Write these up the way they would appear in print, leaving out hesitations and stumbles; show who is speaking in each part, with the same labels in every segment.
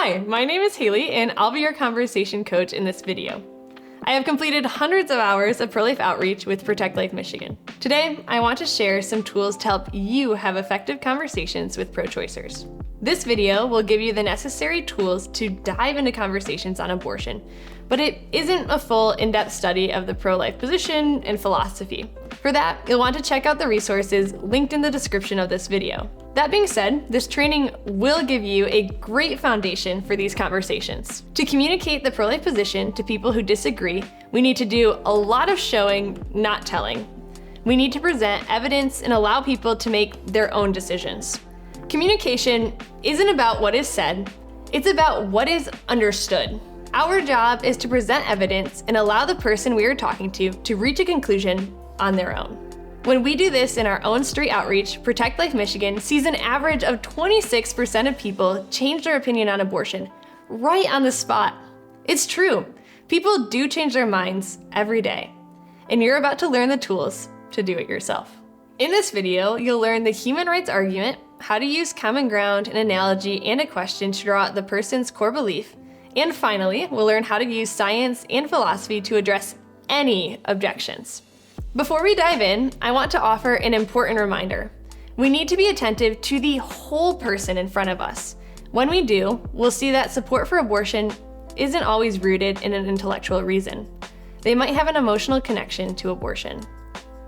Speaker 1: Hi, my name is Haley, and I'll be your conversation coach in this video. I have completed hundreds of hours of pro-life outreach with Protect Life Michigan. Today, I want to share some tools to help you have effective conversations with pro-choicers. This video will give you the necessary tools to dive into conversations on abortion, but it isn't a full in-depth study of the pro-life position and philosophy. For that, you'll want to check out the resources linked in the description of this video. That being said, this training will give you a great foundation for these conversations. To communicate the pro-life position to people who disagree, we need to do a lot of showing, not telling. We need to present evidence and allow people to make their own decisions. Communication isn't about what is said, it's about what is understood. Our job is to present evidence and allow the person we are talking to reach a conclusion on their own. When we do this in our own street outreach, Protect Life Michigan sees an average of 26% of people change their opinion on abortion right on the spot. It's true. People do change their minds every day, and you're about to learn the tools to do it yourself. In this video, you'll learn the human rights argument, how to use common ground, an analogy, and a question to draw out the person's core belief, and finally, we'll learn how to use science and philosophy to address any objections. Before we dive in, I want to offer an important reminder. We need to be attentive to the whole person in front of us. When we do, we'll see that support for abortion isn't always rooted in an intellectual reason. They might have an emotional connection to abortion.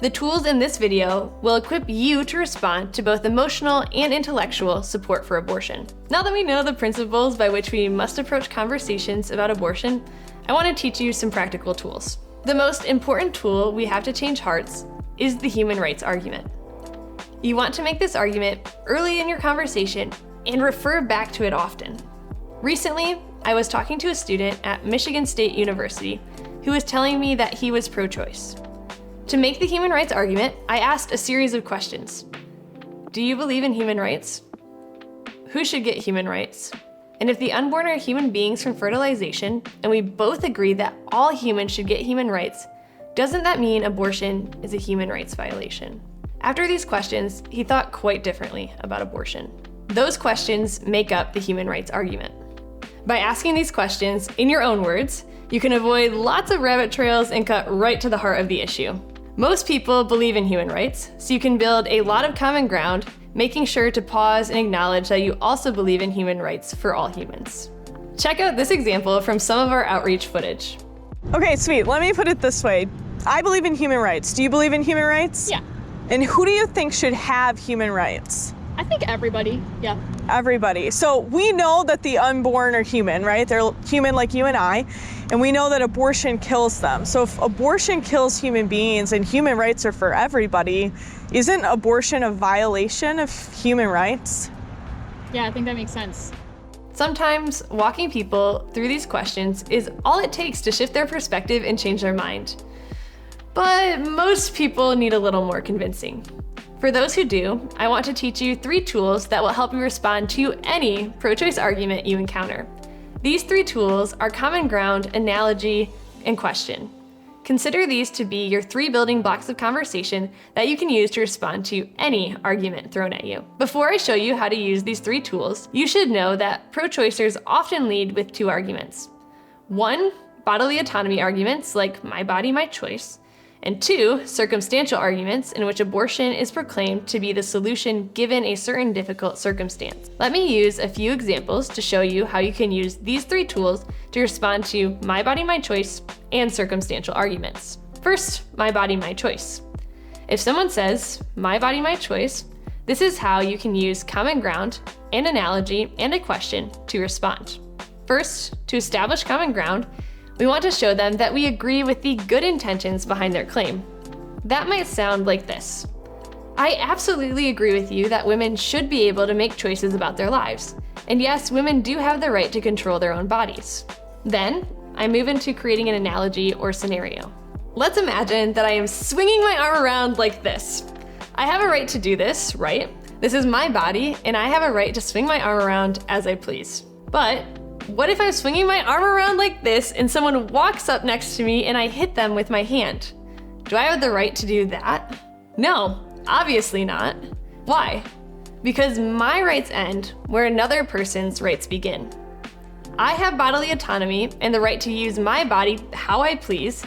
Speaker 1: The tools in this video will equip you to respond to both emotional and intellectual support for abortion. Now that we know the principles by which we must approach conversations about abortion, I want to teach you some practical tools. The most important tool we have to change hearts is the human rights argument. You want to make this argument early in your conversation and refer back to it often. Recently, I was talking to a student at Michigan State University who was telling me that he was pro-choice. To make the human rights argument, I asked a series of questions. Do you believe in human rights? Who should get human rights? And if the unborn are human beings from fertilization, and we both agree that all humans should get human rights, doesn't that mean abortion is a human rights violation? After these questions, he thought quite differently about abortion. Those questions make up the human rights argument. By asking these questions in your own words, you can avoid lots of rabbit trails and cut right to the heart of the issue. Most people believe in human rights, so you can build a lot of common ground, making sure to pause and acknowledge that you also believe in human rights for all humans. Check out this example from some of our outreach footage.
Speaker 2: Okay, sweet. Let me put it this way. I believe in human rights. Do you believe in human rights?
Speaker 3: Yeah.
Speaker 2: And who do you think should have human rights?
Speaker 3: I think everybody, yeah.
Speaker 2: Everybody. So we know that the unborn are human, right? They're human like you and I, and we know that abortion kills them. So if abortion kills human beings and human rights are for everybody, isn't abortion a violation of human rights?
Speaker 3: Yeah, I think that makes sense.
Speaker 1: Sometimes walking people through these questions is all it takes to shift their perspective and change their mind. But most people need a little more convincing. For those who do, I want to teach you 3 tools that will help you respond to any pro-choice argument you encounter. These 3 tools are common ground, analogy, and question. Consider these to be your 3 building blocks of conversation that you can use to respond to any argument thrown at you. Before I show you how to use these 3 tools, you should know that pro-choicers often lead with 2 arguments. 1, bodily autonomy arguments like my body, my choice. And 2, circumstantial arguments in which abortion is proclaimed to be the solution given a certain difficult circumstance. Let me use a few examples to show you how you can use these 3 tools to respond to my body, my choice, and circumstantial arguments. First, my body, my choice. If someone says, my body, my choice, this is how you can use common ground, an analogy, and a question to respond. First, to establish common ground, we want to show them that we agree with the good intentions behind their claim. That might sound like this. I absolutely agree with you that women should be able to make choices about their lives. And yes, women do have the right to control their own bodies. Then, I move into creating an analogy or scenario. Let's imagine that I am swinging my arm around like this. I have a right to do this, right? This is my body, and I have a right to swing my arm around as I please. But what if I'm swinging my arm around like this and someone walks up next to me and I hit them with my hand? Do I have the right to do that? No, obviously not. Why? Because my rights end where another person's rights begin. I have bodily autonomy and the right to use my body how I please,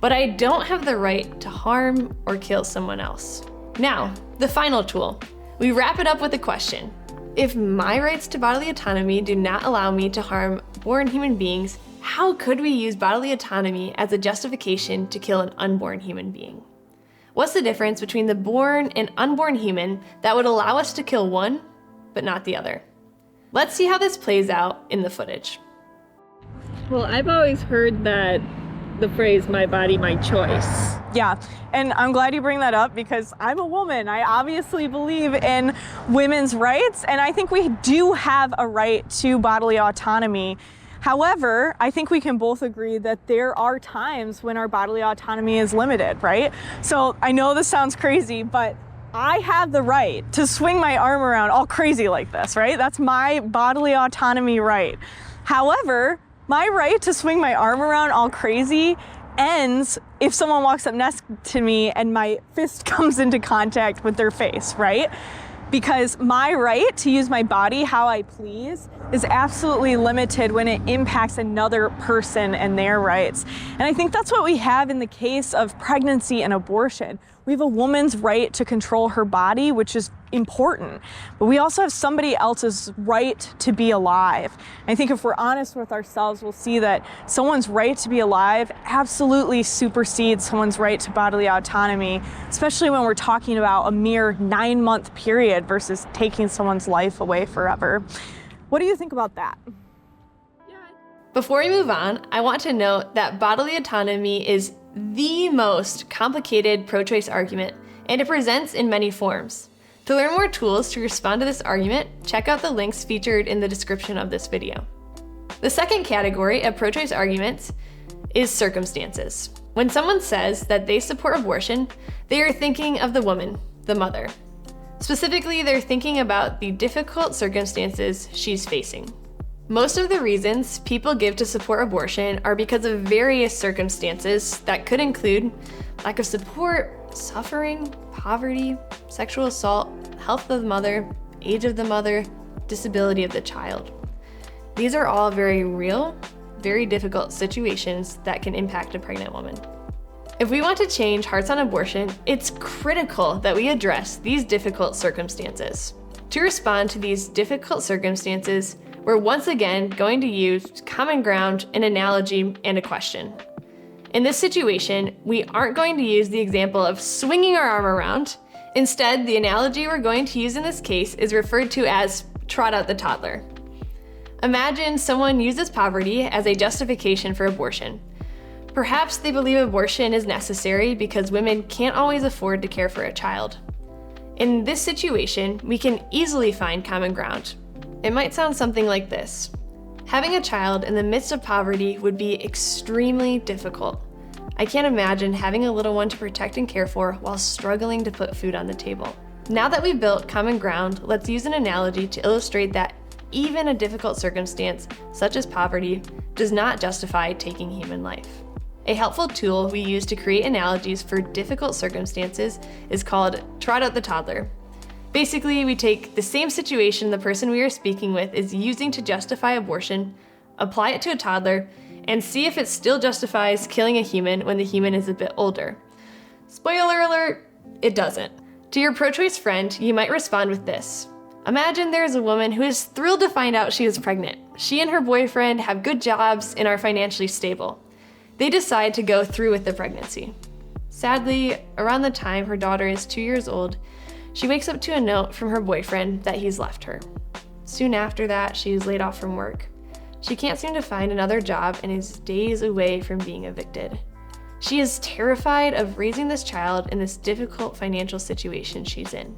Speaker 1: but I don't have the right to harm or kill someone else. Now, the final tool. We wrap it up with a question. If my rights to bodily autonomy do not allow me to harm born human beings, how could we use bodily autonomy as a justification to kill an unborn human being? What's the difference between the born and unborn human that would allow us to kill one, but not the other? Let's see how this plays out in the footage.
Speaker 4: Well, I've always heard that the phrase, my body, my choice.
Speaker 2: Yeah, and I'm glad you bring that up because I'm a woman. I obviously believe in women's rights, and I think we do have a right to bodily autonomy. However, I think we can both agree that there are times when our bodily autonomy is limited, right? So I know this sounds crazy, but I have the right to swing my arm around all crazy like this, right? That's my bodily autonomy right. However, my right to swing my arm around all crazy ends if someone walks up next to me and my fist comes into contact with their face, right? Because my right to use my body how I please is absolutely limited when it impacts another person and their rights. And I think that's what we have in the case of pregnancy and abortion. We have a woman's right to control her body, which is important, but we also have somebody else's right to be alive. I think if we're honest with ourselves, we'll see that someone's right to be alive absolutely supersedes someone's right to bodily autonomy, especially when we're talking about a mere 9-month period versus taking someone's life away forever. What do you think about that?
Speaker 1: Before we move on, I want to note that bodily autonomy is the most complicated pro-choice argument, and it presents in many forms. To learn more tools to respond to this argument, check out the links featured in the description of this video. The second category of pro-choice arguments is circumstances. When someone says that they support abortion, they are thinking of the woman, the mother. Specifically, they're thinking about the difficult circumstances she's facing. Most of the reasons people give to support abortion are because of various circumstances that could include lack of support, suffering, poverty, sexual assault, health of the mother, age of the mother, disability of the child. These are all very real, very difficult situations that can impact a pregnant woman. If we want to change hearts on abortion, it's critical that we address these difficult circumstances. To respond to these difficult circumstances, we're once again going to use common ground, an analogy, and a question. In this situation, we aren't going to use the example of swinging our arm around. Instead, the analogy we're going to use in this case is referred to as trot out the toddler. Imagine someone uses poverty as a justification for abortion. Perhaps they believe abortion is necessary because women can't always afford to care for a child. In this situation, we can easily find common ground. It might sound something like this. Having a child in the midst of poverty would be extremely difficult. I can't imagine having a little one to protect and care for while struggling to put food on the table. Now that we've built common ground, let's use an analogy to illustrate that even a difficult circumstance, such as poverty, does not justify taking human life. A helpful tool we use to create analogies for difficult circumstances is called trot out the toddler. Basically, we take the same situation the person we are speaking with is using to justify abortion, apply it to a toddler, and see if it still justifies killing a human when the human is a bit older. Spoiler alert, it doesn't. To your pro-choice friend, you might respond with this. Imagine there is a woman who is thrilled to find out she is pregnant. She and her boyfriend have good jobs and are financially stable. They decide to go through with the pregnancy. Sadly, around the time her daughter is 2 years old, she wakes up to a note from her boyfriend that he's left her. Soon after that, she is laid off from work. She can't seem to find another job and is days away from being evicted. She is terrified of raising this child in this difficult financial situation she's in.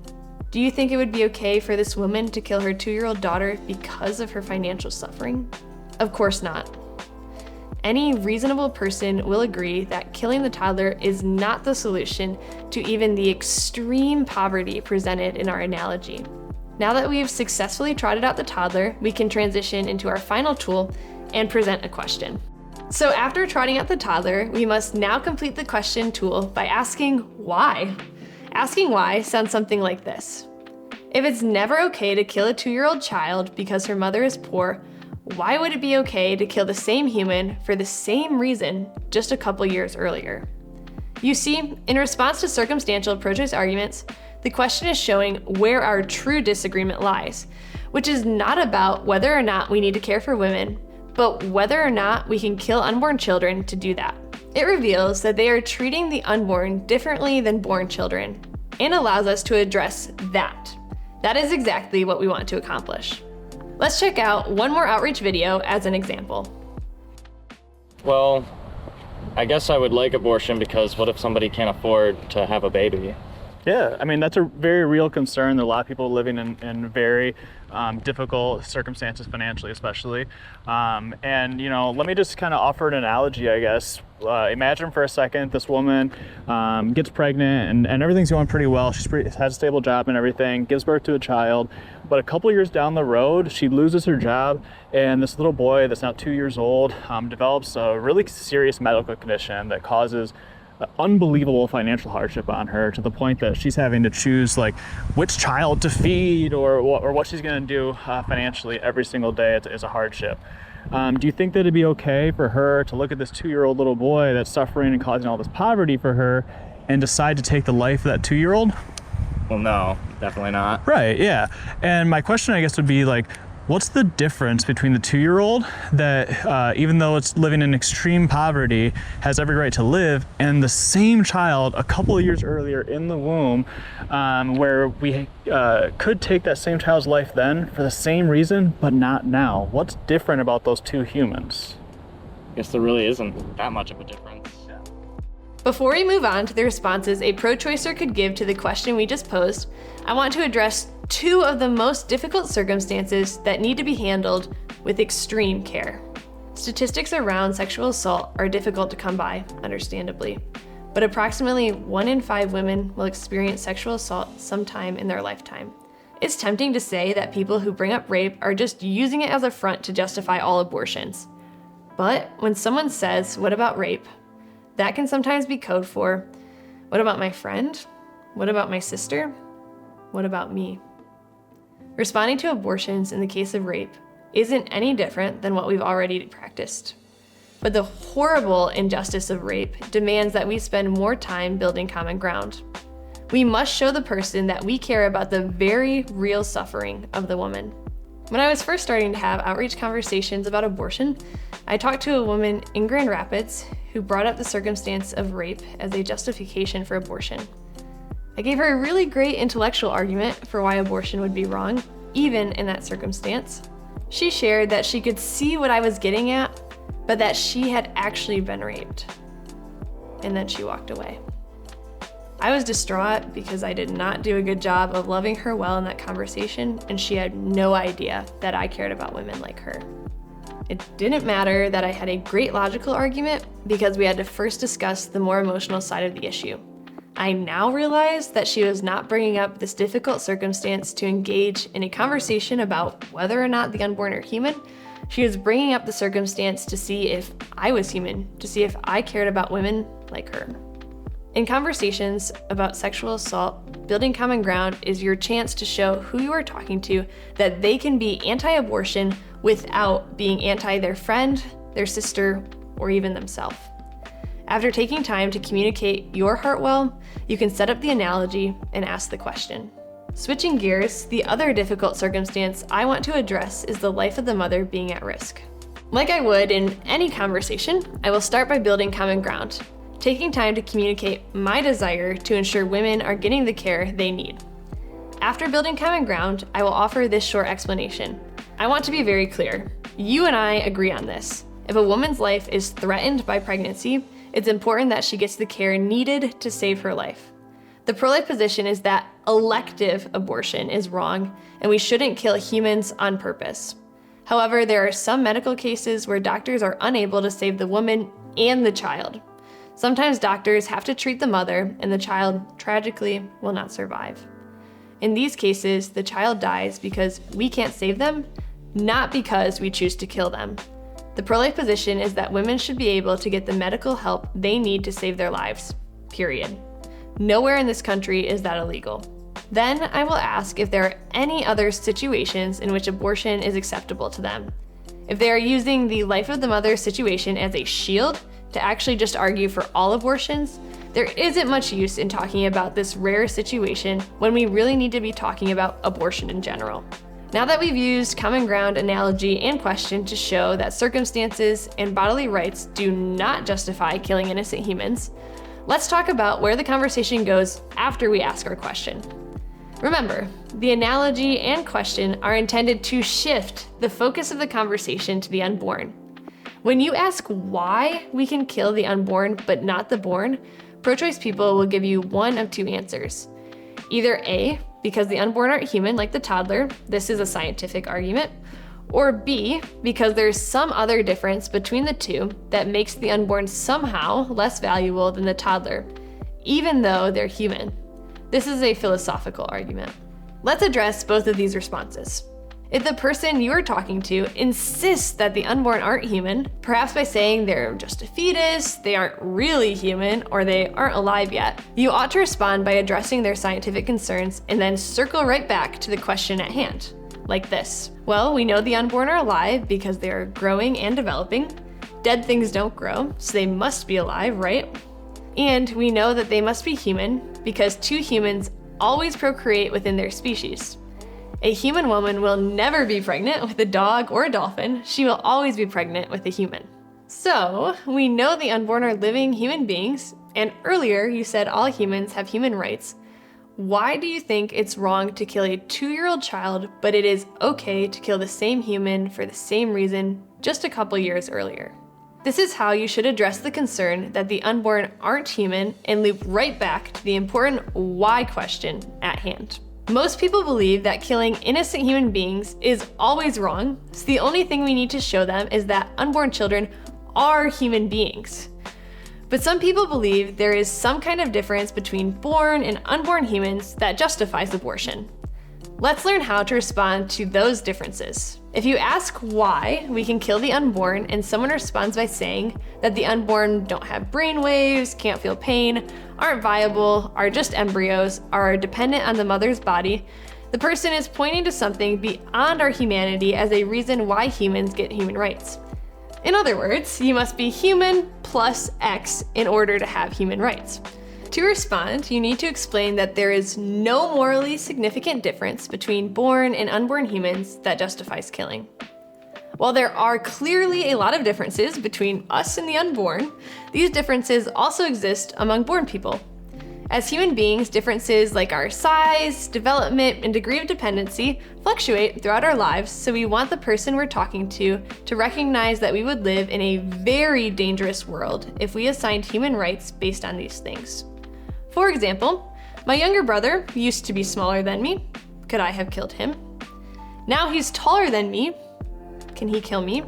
Speaker 1: Do you think it would be okay for this woman to kill her 2-year-old daughter because of her financial suffering? Of course not. Any reasonable person will agree that killing the toddler is not the solution to even the extreme poverty presented in our analogy. Now that we've successfully trotted out the toddler, we can transition into our final tool and present a question. So after trotting out the toddler, we must now complete the question tool by asking why. Asking why sounds something like this. If it's never okay to kill a 2-year-old child because her mother is poor, why would it be okay to kill the same human for the same reason just a couple years earlier? You see, in response to circumstantial pro-choice arguments, the question is showing where our true disagreement lies, which is not about whether or not we need to care for women, but whether or not we can kill unborn children to do that. It reveals that they are treating the unborn differently than born children, and allows us to address that. That is exactly what we want to accomplish. Let's check out one more outreach video as an example.
Speaker 5: Well, I guess I would like abortion because what if somebody can't afford to have a baby?
Speaker 6: Yeah, I mean, that's a very real concern. There are a lot of people living in very difficult circumstances financially, especially. And, you know, let me just kind of offer an analogy, I guess. Imagine for a second this woman gets pregnant and everything's going pretty well. She has a stable job and everything, gives birth to a child. But a couple years down the road, she loses her job, and this little boy that's now 2 years old develops a really serious medical condition that causes unbelievable financial hardship on her, to the point that she's having to choose like which child to feed or what she's going to do financially every single day. It's a hardship. Do you think that it'd be okay for her to look at this 2-year-old little boy that's suffering and causing all this poverty for her and decide to take the life of that 2-year-old?
Speaker 5: Well, no, definitely not.
Speaker 6: Right, yeah. And my question, I guess, would be like, what's the difference between the 2-year-old that, even though it's living in extreme poverty, has every right to live, and the same child a couple of years earlier in the womb, where we could take that same child's life then for the same reason, but not now? What's different about those two humans?
Speaker 5: I guess there really isn't that much of a difference.
Speaker 1: Before we move on to the responses a pro-choicer could give to the question we just posed, I want to address two of the most difficult circumstances that need to be handled with extreme care. Statistics around sexual assault are difficult to come by, understandably, but approximately 1 in 5 women will experience sexual assault sometime in their lifetime. It's tempting to say that people who bring up rape are just using it as a front to justify all abortions. But when someone says, "What about rape?" that can sometimes be code for, "What about my friend? What about my sister? What about me?" Responding to abortions in the case of rape isn't any different than what we've already practiced. But the horrible injustice of rape demands that we spend more time building common ground. We must show the person that we care about the very real suffering of the woman. When I was first starting to have outreach conversations about abortion, I talked to a woman in Grand Rapids who brought up the circumstance of rape as a justification for abortion. I gave her a really great intellectual argument for why abortion would be wrong, even in that circumstance. She shared that she could see what I was getting at, but that she had actually been raped. And then she walked away. I was distraught because I did not do a good job of loving her well in that conversation, and she had no idea that I cared about women like her. It didn't matter that I had a great logical argument because we had to first discuss the more emotional side of the issue. I now realize that she was not bringing up this difficult circumstance to engage in a conversation about whether or not the unborn are human. She was bringing up the circumstance to see if I was human, to see if I cared about women like her. In conversations about sexual assault, building common ground is your chance to show who you are talking to that they can be anti-abortion without being anti their friend, their sister, or even themselves. After taking time to communicate your heart well, you can set up the analogy and ask the question. Switching gears, the other difficult circumstance I want to address is the life of the mother being at risk. Like I would in any conversation, I will start by building common ground, taking time to communicate my desire to ensure women are getting the care they need. After building common ground, I will offer this short explanation. I want to be very clear. You and I agree on this. If a woman's life is threatened by pregnancy, it's important that she gets the care needed to save her life. The pro-life position is that elective abortion is wrong, and we shouldn't kill humans on purpose. However, there are some medical cases where doctors are unable to save the woman and the child. Sometimes doctors have to treat the mother, and the child, tragically, will not survive. In these cases, the child dies because we can't save them, not because we choose to kill them. The pro-life position is that women should be able to get the medical help they need to save their lives, period. Nowhere in this country is that illegal. Then I will ask if there are any other situations in which abortion is acceptable to them. If they are using the life of the mother situation as a shield to actually just argue for all abortions, there isn't much use in talking about this rare situation when we really need to be talking about abortion in general. Now that we've used common ground, analogy, and question to show that circumstances and bodily rights do not justify killing innocent humans, let's talk about where the conversation goes after we ask our question. Remember, the analogy and question are intended to shift the focus of the conversation to the unborn. When you ask why we can kill the unborn but not the born, pro-choice people will give you one of two answers. Either A, because the unborn aren't human like the toddler, this is a scientific argument, or B, because there's some other difference between the two that makes the unborn somehow less valuable than the toddler, even though they're human. This is a philosophical argument. Let's address both of these responses. If the person you are talking to insists that the unborn aren't human, perhaps by saying they're just a fetus, they aren't really human, or they aren't alive yet, you ought to respond by addressing their scientific concerns and then circle right back to the question at hand, like this. Well, we know the unborn are alive because they're growing and developing. Dead things don't grow, so they must be alive, right? And we know that they must be human because two humans always procreate within their species. A human woman will never be pregnant with a dog or a dolphin. She will always be pregnant with a human. So, we know the unborn are living human beings, and earlier you said all humans have human rights. Why do you think it's wrong to kill a 2-year-old child, but it is okay to kill the same human for the same reason just a couple years earlier? This is how you should address the concern that the unborn aren't human and loop right back to the important why question at hand. Most people believe that killing innocent human beings is always wrong, so the only thing we need to show them is that unborn children are human beings. But some people believe there is some kind of difference between born and unborn humans that justifies abortion. Let's learn how to respond to those differences. If you ask why we can kill the unborn and someone responds by saying that the unborn don't have brain waves, can't feel pain, aren't viable, are just embryos, are dependent on the mother's body, the person is pointing to something beyond our humanity as a reason why humans get human rights. In other words, you must be human plus X in order to have human rights. To respond, you need to explain that there is no morally significant difference between born and unborn humans that justifies killing. While there are clearly a lot of differences between us and the unborn, these differences also exist among born people. As human beings, differences like our size, development, and degree of dependency fluctuate throughout our lives, so we want the person we're talking to recognize that we would live in a very dangerous world if we assigned human rights based on these things. For example, my younger brother used to be smaller than me. Could I have killed him? Now he's taller than me. Can he kill me?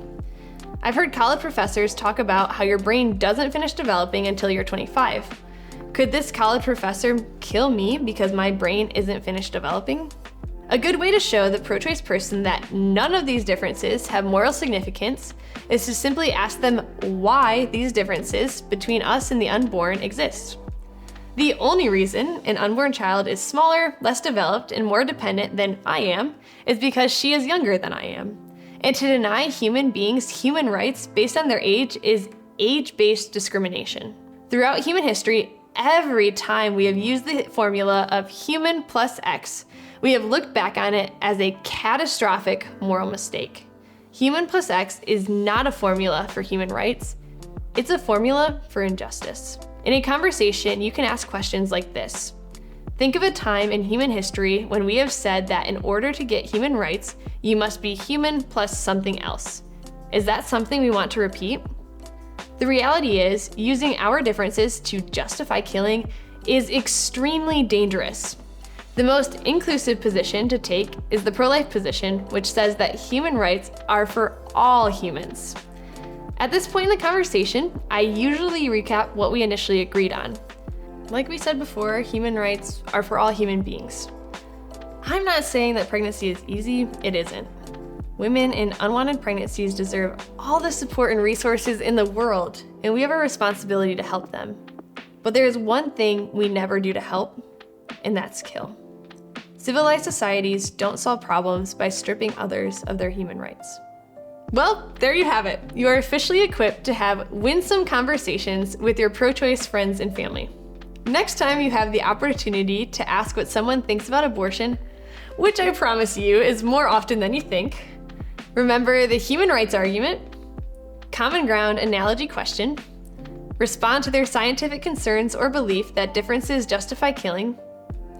Speaker 1: I've heard college professors talk about how your brain doesn't finish developing until you're 25. Could this college professor kill me because my brain isn't finished developing? A good way to show the pro-choice person that none of these differences have moral significance is to simply ask them why these differences between us and the unborn exist. The only reason an unborn child is smaller, less developed, and more dependent than I am is because she is younger than I am. And to deny human beings human rights based on their age is age-based discrimination. Throughout human history, every time we have used the formula of human plus X, we have looked back on it as a catastrophic moral mistake. Human plus X is not a formula for human rights. It's a formula for injustice. In a conversation, you can ask questions like this. Think of a time in human history when we have said that in order to get human rights, you must be human plus something else. Is that something we want to repeat? The reality is, using our differences to justify killing is extremely dangerous. The most inclusive position to take is the pro-life position, which says that human rights are for all humans. At this point in the conversation, I usually recap what we initially agreed on. Like we said before, human rights are for all human beings. I'm not saying that pregnancy is easy, it isn't. Women in unwanted pregnancies deserve all the support and resources in the world, and we have a responsibility to help them. But there is one thing we never do to help, and that's kill. Civilized societies don't solve problems by stripping others of their human rights. Well, there you have it. You are officially equipped to have winsome conversations with your pro-choice friends and family. Next time you have the opportunity to ask what someone thinks about abortion, which I promise you is more often than you think, remember the human rights argument, common ground analogy question, respond to their scientific concerns or belief that differences justify killing,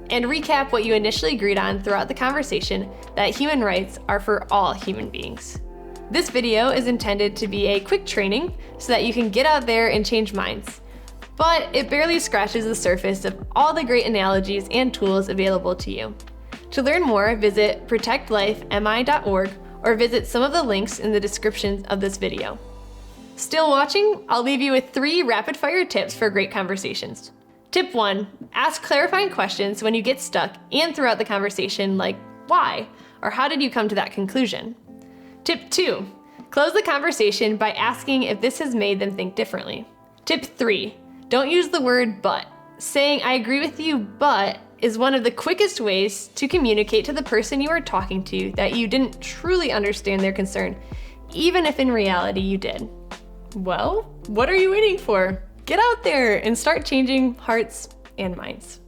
Speaker 1: and recap what you initially agreed on throughout the conversation, that human rights are for all human beings. This video is intended to be a quick training so that you can get out there and change minds, but it barely scratches the surface of all the great analogies and tools available to you. To learn more, visit protectlifemi.org or visit some of the links in the description of this video. Still watching? I'll leave you with 3 rapid-fire tips for great conversations. Tip 1, ask clarifying questions when you get stuck and throughout the conversation, like why, or how did you come to that conclusion? Tip 2, close the conversation by asking if this has made them think differently. Tip 3, don't use the word but. Saying I agree with you, but is one of the quickest ways to communicate to the person you are talking to that you didn't truly understand their concern, even if in reality you did. Well, what are you waiting for? Get out there and start changing hearts and minds.